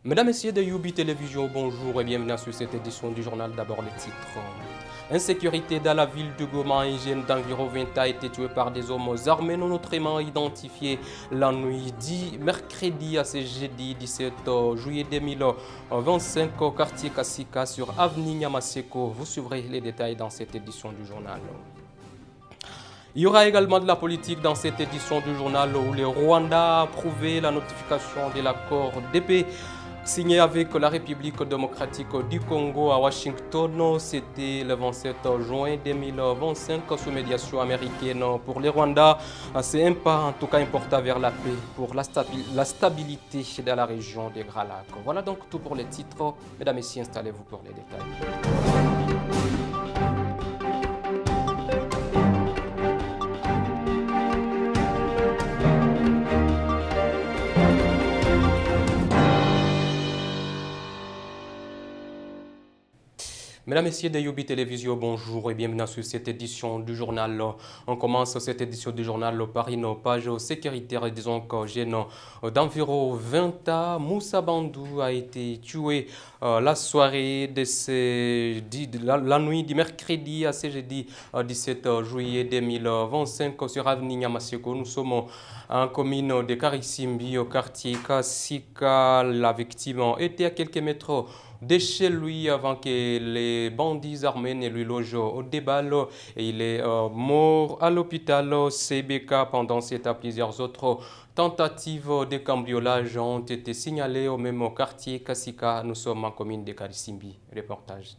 Mesdames, Messieurs de Youbi Télévision, bonjour et bienvenue sur cette édition du journal. D'abord les titres. Insécurité dans la ville de Goma, un jeune d'environ 20 ans a été tué par des hommes armés non autrement identifiés la nuit du mercredi à ce jeudi 17 juillet 2025 au quartier Kassika sur avenue Nyamaseko. Vous suivrez les détails dans cette édition du journal. Il y aura également de la politique dans cette édition du journal où le Rwanda a approuvé la notification de l'accord de paix signé avec la République démocratique du Congo à Washington. C'était le 27 juin 2025 sous médiation américaine. Pour le Rwanda, c'est un pas en tout cas important vers la paix, pour la stabilité de la région des Grands Lacs. Voilà donc tout pour les titres. Mesdames et messieurs, installez-vous pour les détails. Mesdames, Messieurs de Youbi Télévision, bonjour et bienvenue sur cette édition du journal. On commence cette édition du journal par une page sécuritaire, disons que jeune d'environ 20 ans, Moussa Bandou a été tué la soirée de la nuit du mercredi à ce jeudi 17 juillet 2025 sur avenue Nyamaseko. Nous sommes en commune de Karisimbi au quartier Kassika. La victime était à quelques mètres de chez lui avant que les bandits armés ne lui logent au déballe et il est mort à l'hôpital CBK. Pendant cette plusieurs autres tentatives de cambriolage ont été signalées au même quartier Kassika. Nous sommes en commune de Karisimbi. Reportage.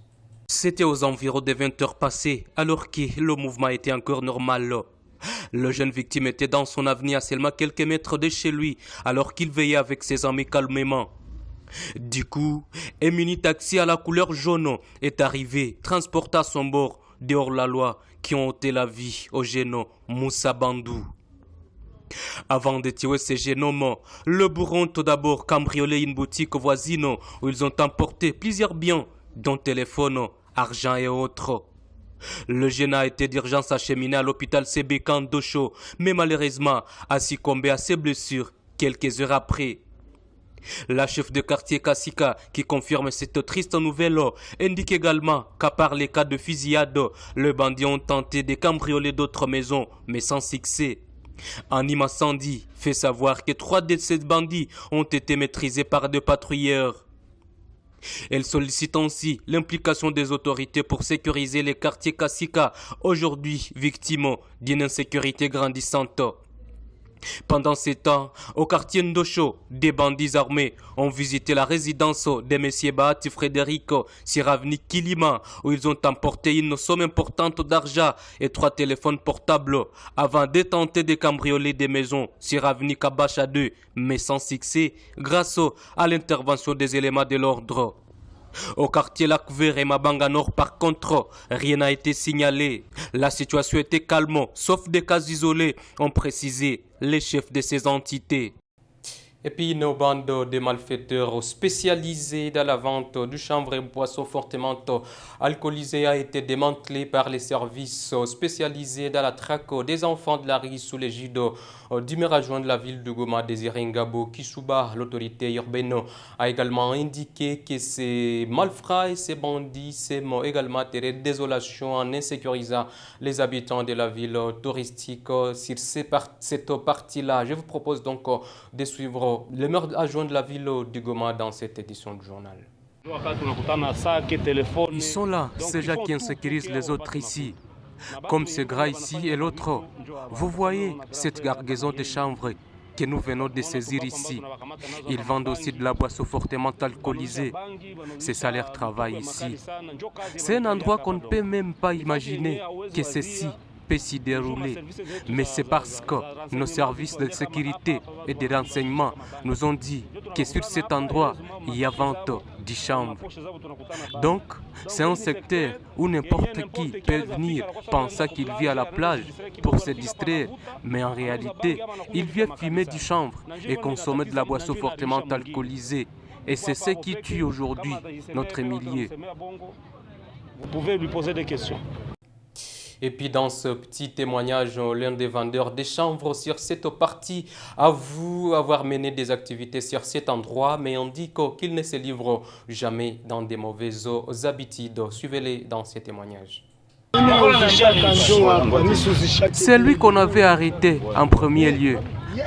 C'était aux environs de 20 heures passées alors que le mouvement était encore normal. Le jeune victime était dans son avenir à seulement quelques mètres de chez lui alors qu'il veillait avec ses amis calmement. Du coup, un mini-taxi à la couleur jaune est arrivé, transporta à son bord, dehors la loi, qui ont ôté la vie au jeune Moussa Bandou. Avant de tuer ces jeunes hommes, le bourron ont tout d'abord cambriolé une boutique voisine où ils ont emporté plusieurs biens, dont téléphone, argent et autres. Le jeune a été d'urgence acheminé à l'hôpital CBK en Docho, mais malheureusement a succombé à ses blessures quelques heures après. La chef de quartier Kassika, qui confirme cette triste nouvelle, indique également qu'à part les cas de fusillade, les bandits ont tenté de cambrioler d'autres maisons, mais sans succès. Anima Sandi fait savoir que 3 de ces bandits ont été maîtrisés par 2 patrouilleurs. Elle sollicite ainsi l'implication des autorités pour sécuriser les quartiers Kassika, aujourd'hui victimes d'une insécurité grandissante. Pendant ce temps, au quartier Ndosho, des bandits armés ont visité la résidence de M. Bahati Frédéric sur avenue Kilima, où ils ont emporté une somme importante d'argent et 3 téléphones portables avant de tenter de cambrioler des maisons sur avenue Kabacha 2, mais sans succès grâce à l'intervention des éléments de l'ordre. Au quartier Lac Vert et Mabanga Nord, par contre, rien n'a été signalé. La situation était calme, sauf des cas isolés, ont précisé les chefs de ces entités. Et puis une bande de malfaiteurs spécialisés dans la vente du chanvre et boissons fortement alcoolisées a été démantelée par les services spécialisés dans la traque des enfants de la rue sous l'égide du maire adjoint de la ville de Goma, Désiré Ngabo Kisuba. L'autorité urbaine a également indiqué que ces malfrats et ces bandits s'aiment également attirer désolation en insécurisant les habitants de la ville touristique. Sur cette partie-là, je vous propose donc de suivre le maire adjoint de la ville du Goma dans cette édition du journal. Ils sont là, ces gens qui insécurisent les autres ici, comme ce gras ici et l'autre. Vous voyez cette cargaison de chanvre que nous venons de saisir ici. Ils vendent aussi de la boisson fortement alcoolisée. C'est ça leur travail ici. C'est un endroit qu'on ne peut même pas imaginer que ceci peut s'y dérouler. Mais c'est parce que nos services de sécurité et de renseignement nous ont dit que sur cet endroit, il y a vente du chanvre. Donc, c'est un secteur où n'importe qui peut venir pensant qu'il vit à la plage pour se distraire. Mais en réalité, il vient fumer du chanvre et consommer de la boisson fortement alcoolisée. Et c'est ce qui tue aujourd'hui notre milieu. Vous pouvez lui poser des questions. Et puis dans ce petit témoignage, l'un des vendeurs des chanvres sur cette partie avoue avoir mené des activités sur cet endroit, mais indique qu'il ne se livre jamais dans des mauvaises habitudes. Suivez-les dans ces témoignages. C'est lui qu'on avait arrêté en premier lieu.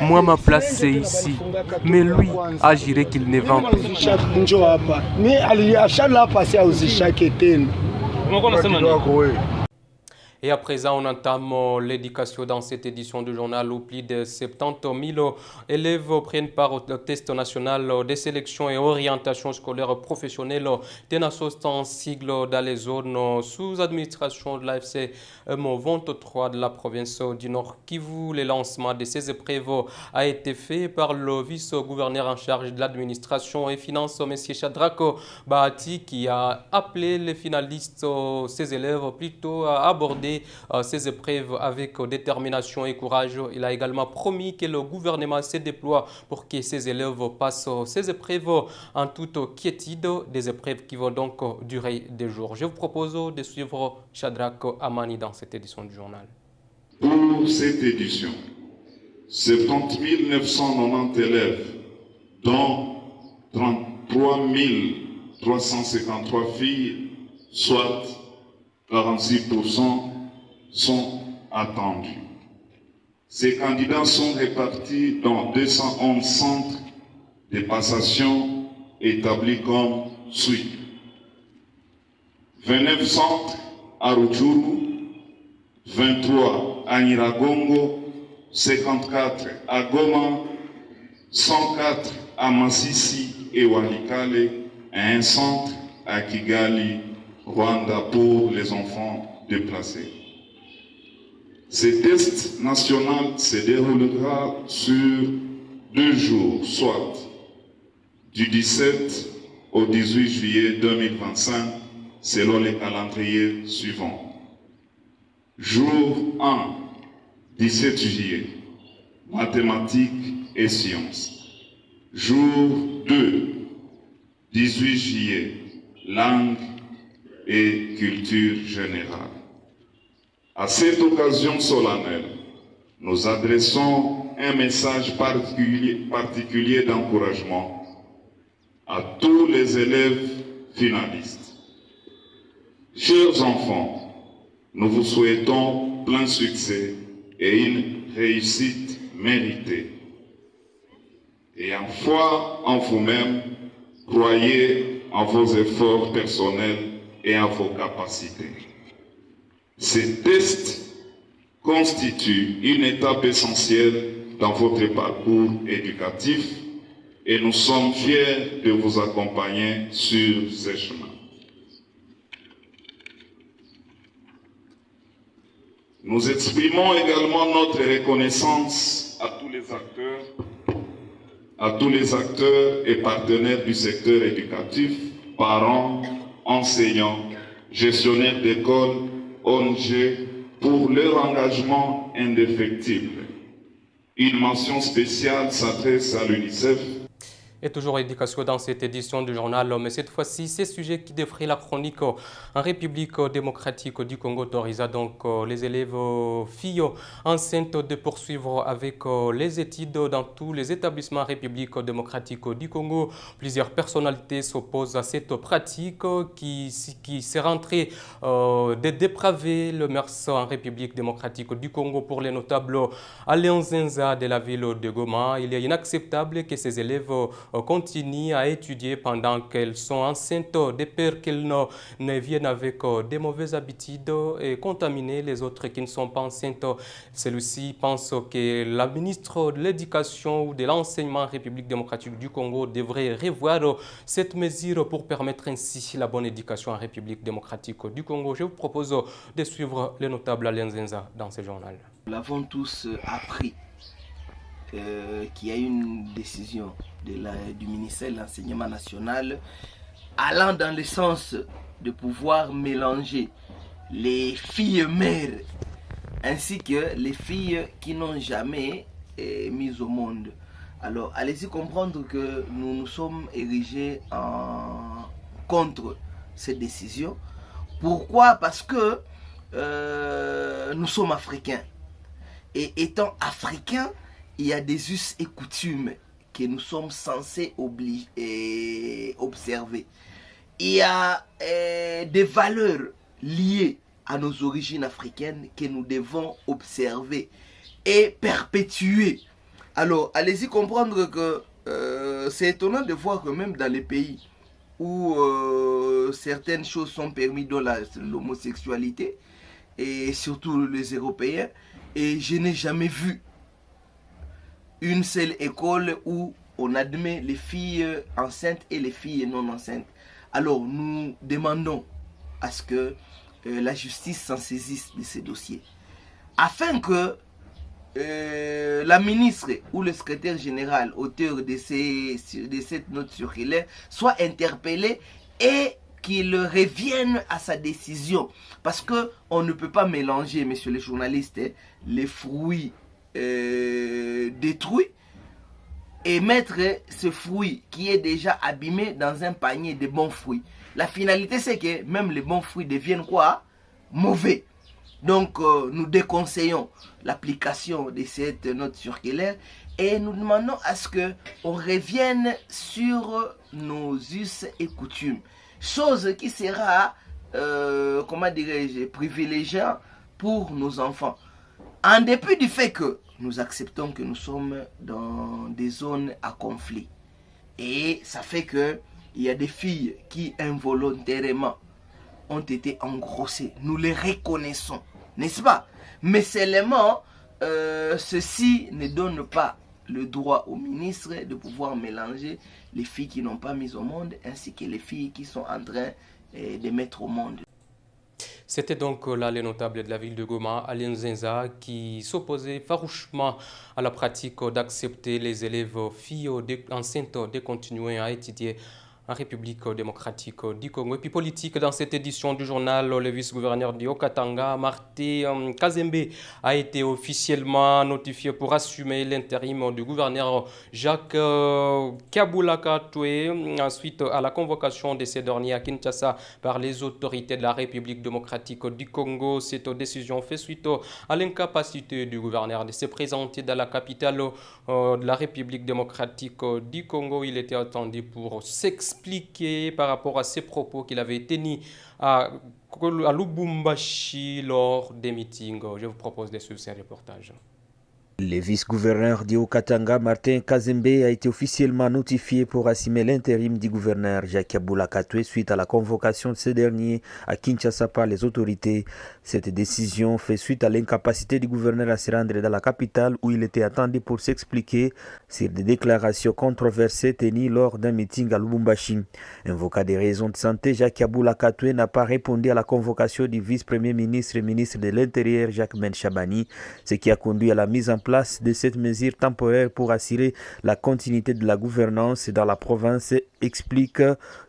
Moi, ma place, c'est ici. Mais lui a juré qu'il ne vend plus. Et à présent, on entame l'éducation dans cette édition du journal où plus de 70 000 élèves prennent part au test national de sélection et orientation scolaire professionnelle TENASOST en sigle dans les zones sous administration de l'AFC M23 de la province du Nord Kivu. Le lancement de ces épreuves a été fait par le vice-gouverneur en charge de l'administration et finances, M. Shadrach Bahati, qui a appelé les finalistes, ces élèves, plutôt à aborder ces épreuves avec détermination et courage. Il a également promis que le gouvernement se déploie pour que ces élèves passent ces épreuves en toute quiétude, des épreuves qui vont donc durer des jours. Je vous propose de suivre Shadrach Amani dans cette édition du journal. Pour cette édition, 70 990 élèves, dont 33 353 filles, soit 46%, sont attendus. Ces candidats sont répartis dans 211 centres de passation établis comme suit. 29 centres à Rutshuru, 23 à Nyiragongo, 54 à Goma, 104 à Masisi et Walikale et un centre à Kigali, Rwanda pour les enfants déplacés. Ce test national se déroulera sur 2 jours, soit du 17 au 18 juillet 2025, selon les calendriers suivants. Jour 1, 17 juillet, mathématiques et sciences. Jour 2, 18 juillet, langue et culture générale. À cette occasion solennelle, nous adressons un message particulier d'encouragement à tous les élèves finalistes. Chers enfants, nous vous souhaitons plein succès et une réussite méritée. Et en foi en vous-même, croyez en vos efforts personnels et en vos capacités. Ces tests constituent une étape essentielle dans votre parcours éducatif et nous sommes fiers de vous accompagner sur ces chemins. Nous exprimons également notre reconnaissance à tous les acteurs et partenaires du secteur éducatif, parents, enseignants, gestionnaires d'écoles, ONG, pour leur engagement indéfectible. Une mention spéciale s'adresse à l'UNICEF. Et toujours éducation dans cette édition du journal, mais cette fois-ci, ces sujets qui défraient la chronique en République démocratique du Congo autorisent donc les élèves filles enceintes de poursuivre avec les études dans tous les établissements République démocratique du Congo. Plusieurs personnalités s'opposent à cette pratique qui s'est rentrée de dépraver le mœurs en République démocratique du Congo. Pour les notables Alain Zenza de la ville de Goma, il est inacceptable que ces élèves continuent à étudier pendant qu'elles sont enceintes, de peur qu'elles ne viennent avec des mauvaises habitudes et contaminer les autres qui ne sont pas enceintes. Celui-ci pense que la ministre de l'Éducation ou de l'Enseignement en République démocratique du Congo devrait revoir cette mesure pour permettre ainsi la bonne éducation en République démocratique du Congo. Je vous propose de suivre le notable Alain Zenza dans ce journal. Nous l'avons tous appris qu'il y a une décision du ministère de l'Enseignement national allant dans le sens de pouvoir mélanger les filles mères ainsi que les filles qui n'ont jamais mis au monde. Alors, allez-y comprendre que nous nous sommes érigés contre cette décision. Pourquoi? Parce que nous sommes africains. Et étant africains, il y a des us et coutumes que nous sommes censés observer. Il y a des valeurs liées à nos origines africaines que nous devons observer et perpétuer. Alors, allez-y comprendre que c'est étonnant de voir que même dans les pays où certaines choses sont permises, dans l'homosexualité, et surtout les Européens, et je n'ai jamais vu une seule école où on admet les filles enceintes et les filles non enceintes. Alors, nous demandons à ce que la justice s'en saisisse de ces dossiers, afin que la ministre ou le secrétaire général, auteur de cette note circulaire, soit interpellé et qu'il revienne à sa décision. Parce qu'on ne peut pas mélanger, messieurs les journalistes, les fruits détruits et mettre ce fruit qui est déjà abîmé dans un panier de bons fruits. La finalité, c'est que même les bons fruits deviennent quoi? Mauvais. Donc, nous déconseillons l'application de cette note circulaire et nous demandons à ce qu'on revienne sur nos us et coutumes. Chose qui sera, comment dirais-je, privilégiée pour nos enfants. En dépit du fait que nous acceptons que nous sommes dans des zones à conflit. Et ça fait qu'il y a des filles qui involontairement ont été engrossées. Nous les reconnaissons, n'est-ce pas? Mais seulement, ceci ne donne pas le droit au ministre de pouvoir mélanger les filles qui n'ont pas mis au monde ainsi que les filles qui sont en train de mettre au monde. C'était donc là les notables de la ville de Goma, Alain Zinza, qui s'opposait farouchement à la pratique d'accepter les élèves filles enceintes de continuer à étudier en République démocratique du Congo. Et puis politique, dans cette édition du journal, le vice-gouverneur du Haut-Katanga, Martin Kazembe, a été officiellement notifié pour assumer l'intérim du gouverneur Jacques Kabula-Katwe suite à la convocation de ces derniers à Kinshasa par les autorités de la République démocratique du Congo. Cette décision fait suite à l'incapacité du gouverneur de se présenter dans la capitale de la République démocratique du Congo. Il était attendu pour s'exprimer par rapport à ces propos qu'il avait tenus à Lubumbashi lors des meetings. Je vous propose de suivre ces reportages. Le vice-gouverneur du Haut-Katanga, Martin Kazembe, a été officiellement notifié pour assumer l'intérim du gouverneur Jacques Kabula-Katwe suite à la convocation de ce dernier à Kinshasa par les autorités. Cette décision fait suite à l'incapacité du gouverneur à se rendre dans la capitale où il était attendu pour s'expliquer sur des déclarations controversées tenues lors d'un meeting à Lubumbashi. Invoquant des raisons de santé, Jacques Kabula-Katwe n'a pas répondu à la convocation du vice-premier ministre et ministre de l'Intérieur Jacques Chabani, ce qui a conduit à la mise en place de cette mesure temporaire pour assurer la continuité de la gouvernance dans la province, explique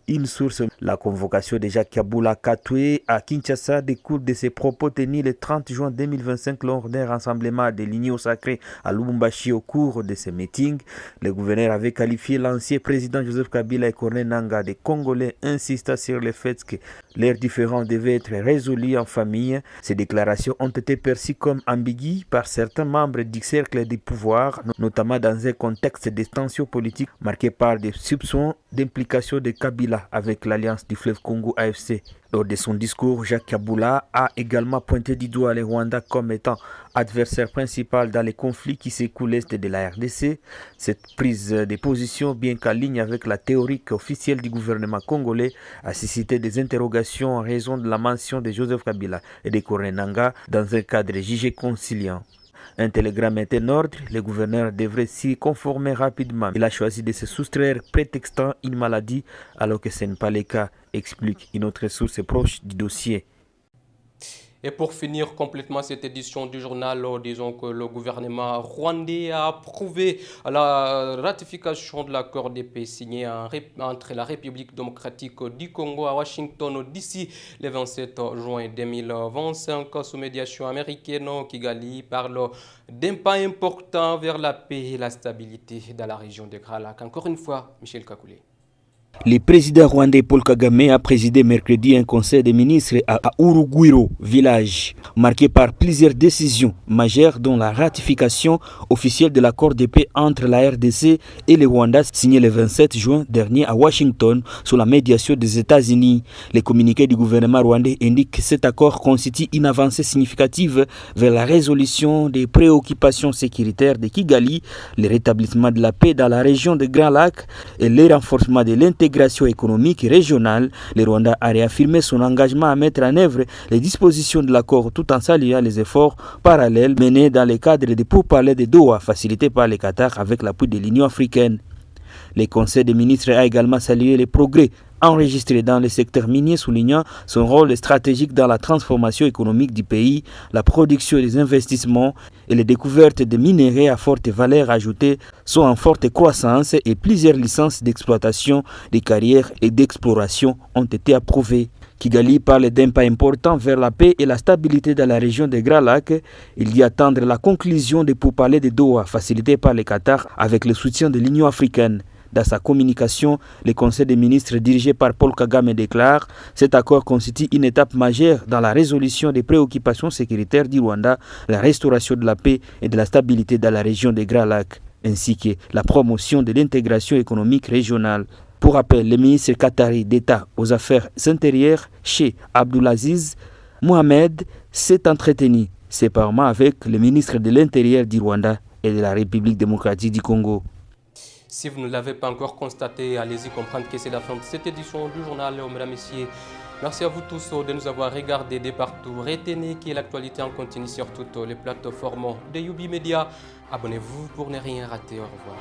une source. La convocation de Jacques Kabula-Katwe à Kinshasa découle de ses propos tenus le 30 juin 2025 lors d'un rassemblement de l'Union sacrée à Lubumbashi. Au cours de ce meeting, le gouverneur avait qualifié l'ancien président Joseph Kabila et Corneille Nangaa des Congolais, insistant sur le fait que leurs différends devaient être résolus en famille. Ces déclarations ont été perçues comme ambiguës par certains membres du cercle du pouvoir, notamment dans un contexte de tensions politiques marqué par des soupçons d'implication de Kabila avec l'Alliance du fleuve Congo AFC. Lors de son discours, Jacques Kabula a également pointé du doigt le Rwanda comme étant adversaire principal dans les conflits qui s'écoulent est de la RDC. Cette prise de position, bien qu'en ligne avec la théorie officielle du gouvernement congolais, a suscité des interrogations en raison de la mention de Joseph Kabila et de Corneille Nangaa dans un cadre jugé conciliant. Un télégramme est en ordre, le gouverneur devrait s'y conformer rapidement. Il a choisi de se soustraire prétextant une maladie alors que ce n'est pas le cas, explique une autre source proche du dossier. Et pour finir complètement cette édition du journal, disons que le gouvernement rwandais a approuvé la ratification de l'accord de paix signé entre la République démocratique du Congo à Washington d'ici le 27 juin 2025. Sous médiation américaine, Kigali parle d'un pas important vers la paix et la stabilité dans la région de Grand Lac. Encore une fois, Michel Kakoulé. Le président rwandais Paul Kagame a présidé mercredi un conseil des ministres à Urugwiro, village, marqué par plusieurs décisions majeures dont la ratification officielle de l'accord de paix entre la RDC et le Rwanda signé le 27 juin dernier à Washington sous la médiation des États-Unis. Les communiqués du gouvernement rwandais indiquent que cet accord constitue une avancée significative vers la résolution des préoccupations sécuritaires de Kigali, le rétablissement de la paix dans la région des Grands Lacs et le renforcement de l'intégration économique régionale. Le Rwanda a réaffirmé son engagement à mettre en œuvre les dispositions de l'accord tout en saluant les efforts parallèles menés dans le cadre des pourparlers de Doha facilités par le Qatar avec l'appui de l'Union africaine. Le Conseil des ministres a également salué les progrès enregistrés dans le secteur minier, soulignant son rôle stratégique dans la transformation économique du pays, la production des investissements et les découvertes de minerais à forte valeur ajoutée sont en forte croissance et plusieurs licences d'exploitation, de carrières et d'exploration ont été approuvées. Kigali parle d'un pas important vers la paix et la stabilité dans la région des Grands Lacs. Il dit attendre la conclusion des pourparlers de Doha facilités par le Qatar avec le soutien de l'Union africaine. Dans sa communication, le Conseil des ministres dirigé par Paul Kagame déclare « Cet accord constitue une étape majeure dans la résolution des préoccupations sécuritaires du Rwanda, la restauration de la paix et de la stabilité dans la région des Grands Lacs, ainsi que la promotion de l'intégration économique régionale. » Pour rappel, le ministre qatari d'État aux Affaires intérieures, Cheikh Abdulaziz Mohamed, s'est entretenu séparément avec le ministre de l'Intérieur du Rwanda et de la République démocratique du Congo. Si vous ne l'avez pas encore constaté, allez-y comprendre que c'est la fin de cette édition du journal, mesdames et messieurs. Merci à vous tous de nous avoir regardés de partout. Retenez que l'actualité en continue sur toutes les plateformes de Yubi Media. Abonnez-vous pour ne rien rater. Au revoir.